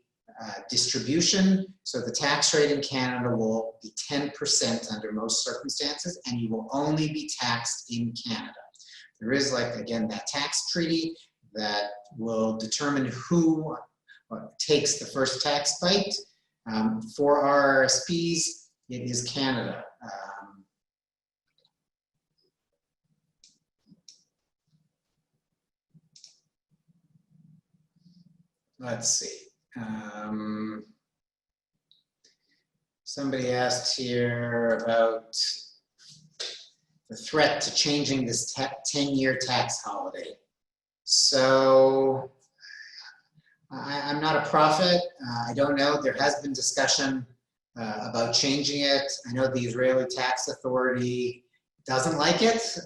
distribution, so the tax rate in Canada will be 10% under most circumstances, and you will only be taxed in Canada. There is, like, again, that tax treaty that will determine who takes the first tax bite. For RRSPs, it is Canada. Let's see. Somebody asked here about the threat to changing this 10-year tax holiday. So I'm not a prophet. I don't know. There has been discussion about changing it. I know the Israeli Tax Authority doesn't like it.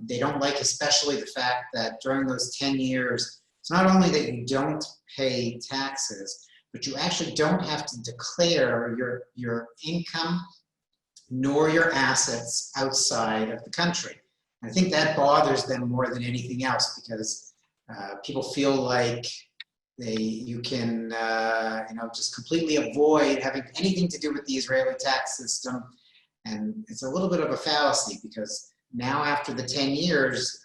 They don't like especially the fact that during those 10 years, it's not only that you don't pay taxes, but you actually don't have to declare your income nor your assets outside of the country. And I think that bothers them more than anything else, because people feel like you can just completely avoid having anything to do with the Israeli tax system. And it's a little bit of a fallacy, because now after the 10 years,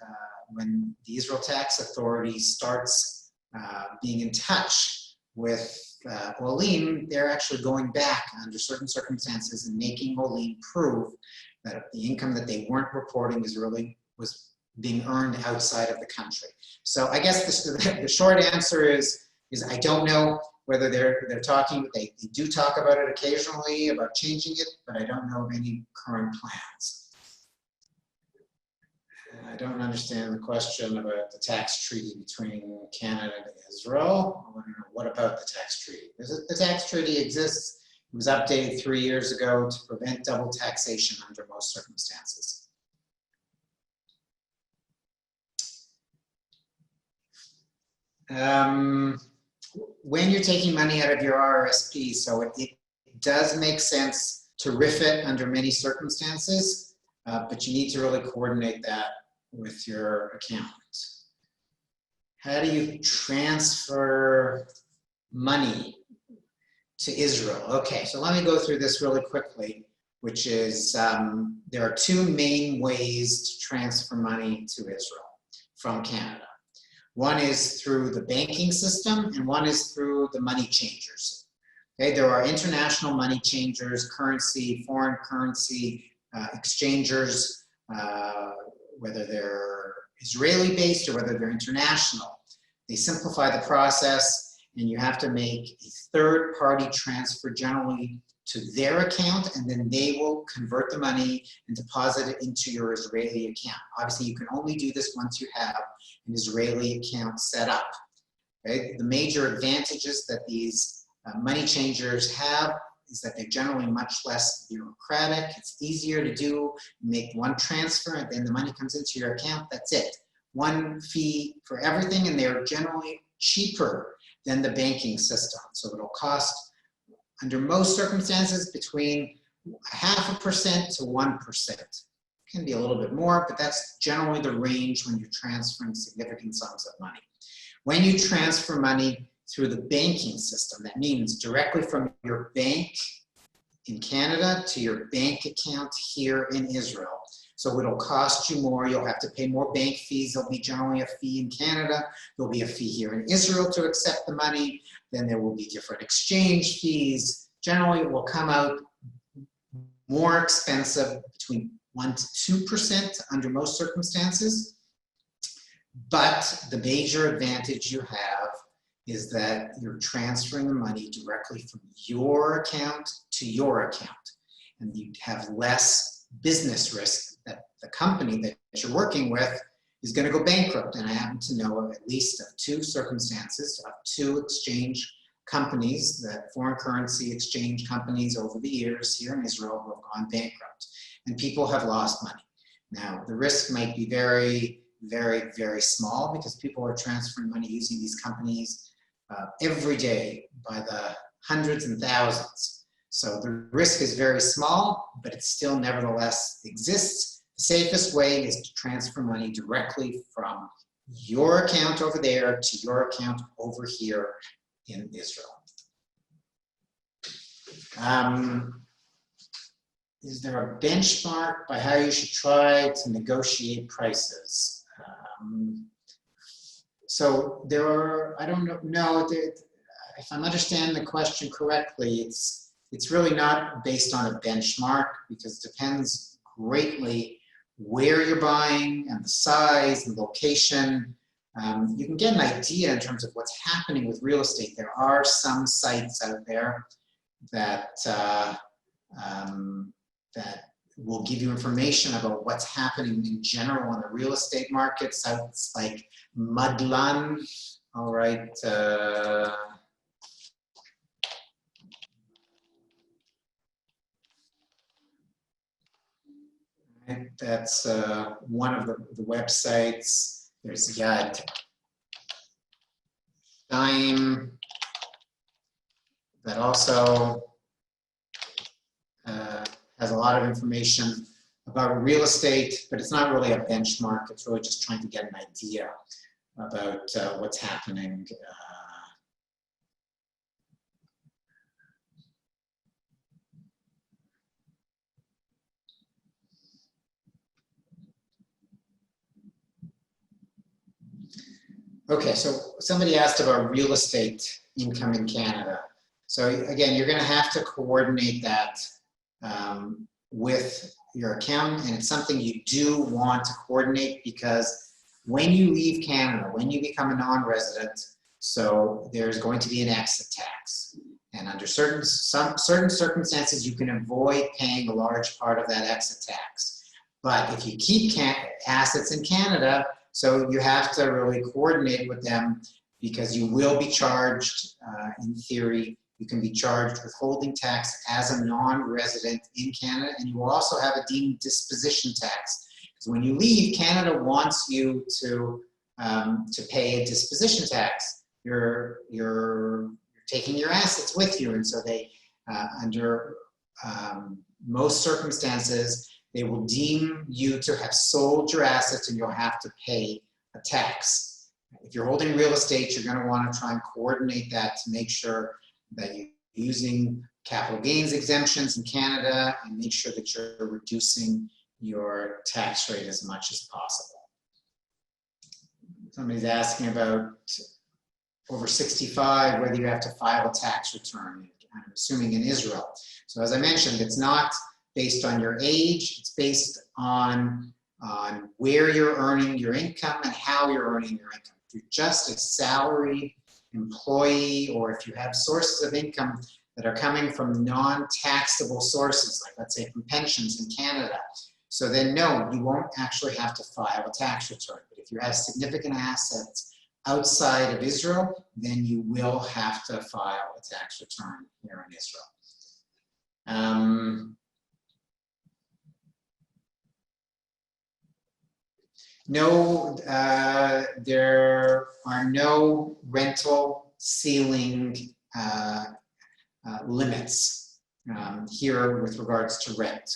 when the Israel Tax Authority starts being in touch with Olim, they're actually going back under certain circumstances and making Olim prove that the income that they weren't reporting was being earned outside of the country. So I guess the short answer is I don't know whether they're talking. They do talk about it occasionally, about changing it, but I don't know of any current plans. I don't understand the question about the tax treaty between Canada and Israel. I want to know, what about the tax treaty? The tax treaty exists. It was updated 3 years ago to prevent double taxation under most circumstances. When you're taking money out of your RRSP, so it does make sense to RIF it under many circumstances, but you need to really coordinate that with your accountant. How do you transfer money to Israel? Okay, so let me go through this really quickly, which is there are two main ways to transfer money to Israel from Canada. One is through the banking system, and one is through the money changers. Okay, there are international money changers, currency, foreign currency exchangers, whether they're Israeli-based or whether they're international. They simplify the process, and you have to make a third-party transfer generally to their account, and then they will convert the money and deposit it into your Israeli account. Obviously, you can only do this once you have an Israeli account set up. Okay? The major advantages that these money changers have is that they're generally much less bureaucratic. It's easier to do. You make one transfer, and then the money comes into your account. That's it. One fee for everything, and they're generally cheaper than the banking system. So it'll cost, under most circumstances, between 0.5% to 1%. It can be a little bit more, but that's generally the range when you're transferring significant sums of money. When you transfer money through the banking system, that means directly from your bank in Canada to your bank account here in Israel, So it'll cost you more. You'll have to pay more bank fees. There'll be generally a fee in Canada. There'll be a fee here in Israel to accept the money. Then there will be different exchange fees. Generally, it will come out more expensive, between 1% to 2% under most circumstances. But the major advantage you have is that you're transferring the money directly from your account to your account. And you have less business risk that the company that you're working with is going to go bankrupt. And I happen to know of at least of 2 circumstances, of 2 exchange companies, that foreign currency exchange companies over the years here in Israel who have gone bankrupt. And people have lost money. Now, the risk might be very, very, very small because people are transferring money using these companies every day by the hundreds and thousands. So the risk is very small, but it still nevertheless exists. The safest way is to transfer money directly from your account over there to your account over here in Israel. Is there a benchmark by how you should try to negotiate prices? So there are, I don't know, if I'm understanding the question correctly, it's really not based on a benchmark because it depends greatly where you're buying and the size and location. You can get an idea in terms of what's happening with real estate. There are some sites out there that that will give you information about what's happening in general in the real estate market. Sites like Mudlan, all right. That's one of the websites. There's Yad Time that also has a lot of information about real estate, but it's not really a benchmark. It's really just trying to get an idea about what's happening. Okay, so somebody asked about real estate income in Canada. So again, you're going to have to coordinate that with your accountant, and it's something you do want to coordinate because when you leave Canada, when you become a non-resident, so there's going to be an exit tax. And under certain circumstances, you can avoid paying a large part of that exit tax. But if you keep assets in Canada, so you have to really coordinate with them because you will be charged, in theory, you can be charged withholding tax as a non-resident in Canada, and you will also have a deemed disposition tax. Because when you leave, Canada wants you to pay a disposition tax. You're taking your assets with you, and so they, under most circumstances, they will deem you to have sold your assets, and you'll have to pay a tax. If you're holding real estate, you're going to want to try and coordinate that to make sure that you're using capital gains exemptions in Canada and make sure that you're reducing your tax rate as much as possible. Somebody's asking about over 65, whether you have to file a tax return, I'm assuming in Israel. So as I mentioned, it's not based on your age, it's based on where you're earning your income and how you're earning your income. If you're just a salary employee, or if you have sources of income that are coming from non-taxable sources, like let's say from pensions in Canada, so then no, you won't actually have to file a tax return. But if you have significant assets outside of Israel, then you will have to file a tax return here in Israel. No, there are no rental ceiling limits here with regards to rent.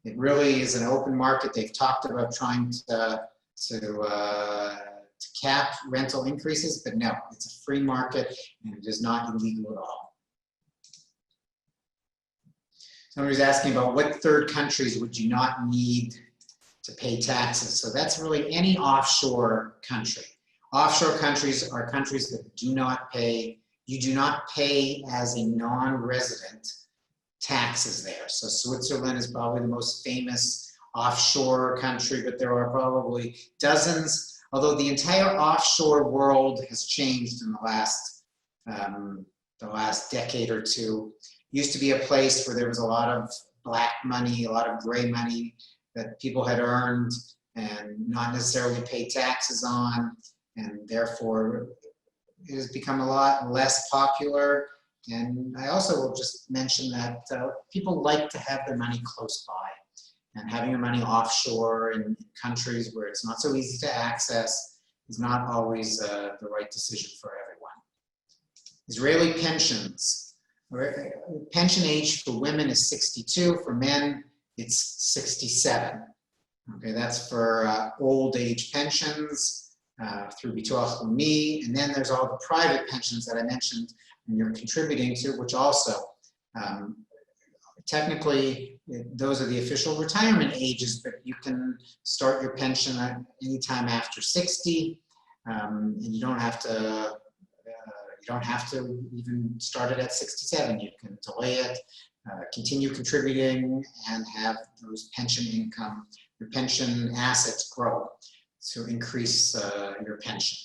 It really is an open market. They've talked about trying to cap rental increases, but no, it's a free market and it is not illegal at all. Somebody's asking about what third countries would you not need to pay taxes. So that's really any offshore country. Offshore countries are countries that do not pay, you do not pay as a non-resident taxes there. So Switzerland is probably the most famous offshore country, but there are probably dozens, although the entire offshore world has changed in the last decade or two. It used to be a place where there was a lot of black money, a lot of gray money that people had earned and not necessarily paid taxes on, and therefore it has become a lot less popular. And I also will just mention that people like to have their money close by, and having your money offshore in countries where it's not so easy to access is not always the right decision for everyone. Israeli pensions. Pension age for women is 62, for men it's 67. Okay, that's for old age pensions through Bituach Leumi, and then there's all the private pensions that I mentioned and you're contributing to, which also technically those are the official retirement ages, but you can start your pension at any time after 60, and you don't have to even start it at 67. You can delay it, continue contributing, and have those pension income, your pension assets grow to increase your pension.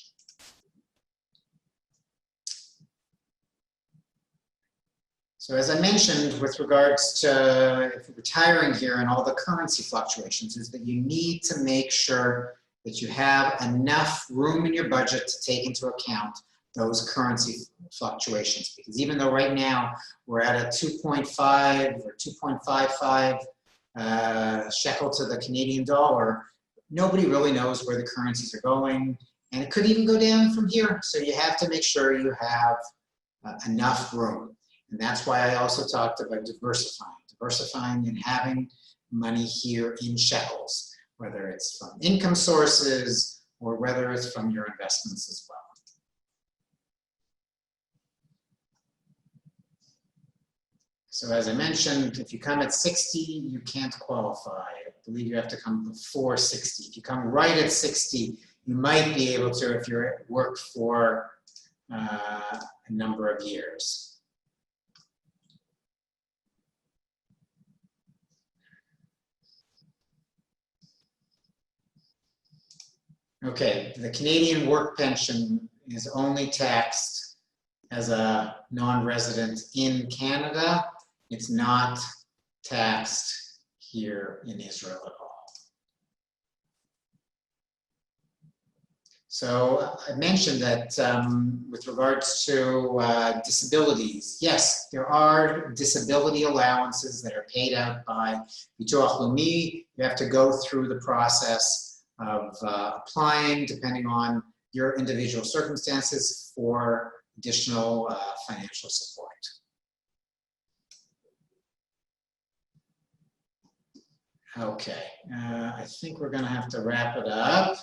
So as I mentioned, with regards to retiring here and all the currency fluctuations, is that you need to make sure that you have enough room in your budget to take into account those currency fluctuations. Because even though right now we're at a 2.5 or 2.55 shekel to the Canadian dollar, nobody really knows where the currencies are going. And it could even go down from here. So you have to make sure you have enough room. And that's why I also talked about diversifying and having money here in shekels, whether it's from income sources or whether it's from your investments as well. So as I mentioned, if you come at 60, you can't qualify. I believe you have to come before 60. If you come right at 60, you might be able to if you're at work for a number of years. Okay, the Canadian work pension is only taxed as a non-resident in Canada. It's not taxed here in Israel at all. So I mentioned that with regards to disabilities, yes, there are disability allowances that are paid out by Bituach Leumi. You have to go through the process of applying, depending on your individual circumstances, for additional financial support. Okay, I think we're going to have to wrap it up.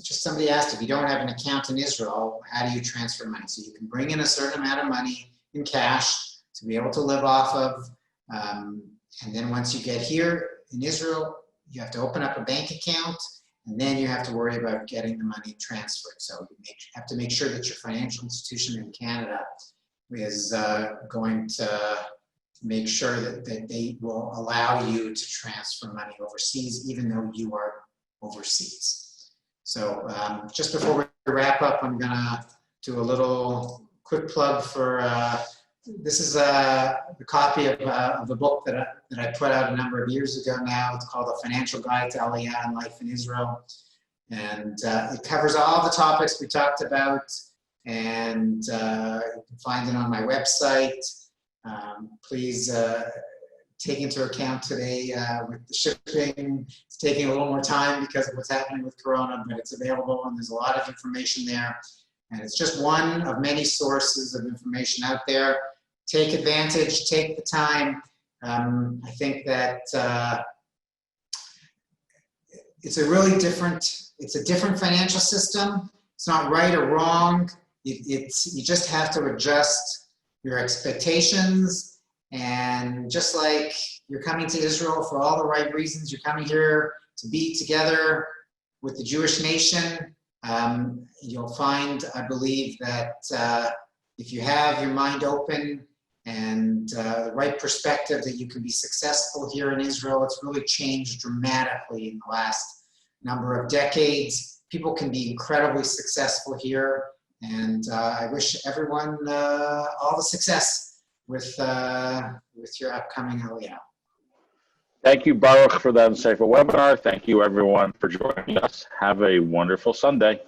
Just somebody asked, if you don't have an account in Israel, how do you transfer money? So you can bring in a certain amount of money in cash to be able to live off of. And then once you get here in Israel, you have to open up a bank account, and then you have to worry about getting the money transferred. So you have to make sure that your financial institution in Canada is going to make sure that they will allow you to transfer money overseas, even though you are overseas. So just before we wrap up, I'm gonna do a little quick plug for, this is the copy of a book that I put out a number of years ago now. It's called A Financial Guide to Aliyah and Life in Israel. And it covers all the topics we talked about, and you can find it on my website. Please take into account today with the shipping. It's taking a little more time because of what's happening with Corona, but it's available and there's a lot of information there. And it's just one of many sources of information out there. Take advantage, take the time. I think that it's a different financial system. It's not right or wrong. You just have to adjust your expectations And just like you're coming to Israel for all the right reasons, you're coming here to be together with the Jewish nation. You'll find, I believe, that if you have your mind open and the right perspective, that you can be successful here in Israel. It's really changed dramatically in the last number of decades. People can be incredibly successful here, and I wish everyone all the success with your upcoming Aliyah. Thank you, Baruch, for that insightful webinar. Thank you, everyone, for joining us. Have a wonderful Sunday.